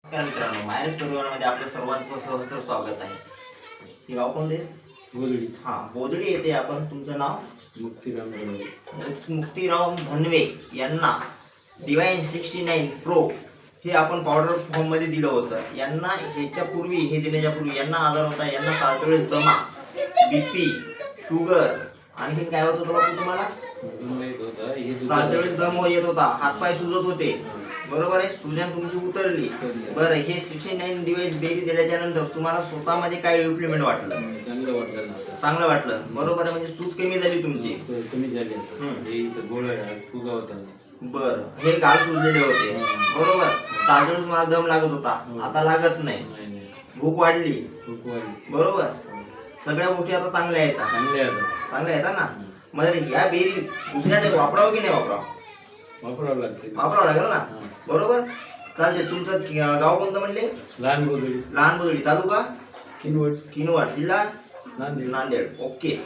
नमस्कार मित्रांनो, मायरेज परिवारामध्ये आपल्या सर्वांचं सहस्त्र स्वागत आहे. हे गाव कोणते? बोदडी. बोदडी येथे. आपण तुमचं नाव? मुक्तिराम धनवे यांना डिवाइन 69 प्रो हे आपण पावडर फॉर्म मध्ये दिलं होतं. यांना ह्याच्यापूर्वी, हे देण्याच्या पूर्वी यांना आजार होता. यांना चालतेवेळेस दमा, बीपी, शुगर, आणखी काय होत होतं बापू तुम्हाला? चालतेवेळेस दम येत होता, हातपाय सुजत होते, बरोबर आहे? सुजन तुमची उतरली. बरं, हे 69 डिवाइस बेरी दिल्याच्या नंतर तुम्हाला स्वतःमध्ये काय इम्प्लिमेंट वाटलं? चांगलं वाटलं, बरोबर आहे. म्हणजे सूज कमी झाली तुमची? कमी झाली. बर, हे गाल सुजलेले होते, बरोबर. चालतेवेळेस तुम्हाला दम लागत होता, आता लागत नाही. भूक वाढली, बरोबर. सगळ्या गोष्टी आता चांगल्या आहेत, चांगल्या आहेत ना. मग या बेरी दुसऱ्याने वापरावं की नाही वापरावं लागेल ना, बरोबर. चालते. तुमचं गाव कोणतं म्हणले? लहान बोदडी. तालुका किनवट. जिल्हा नांदेड. ओके.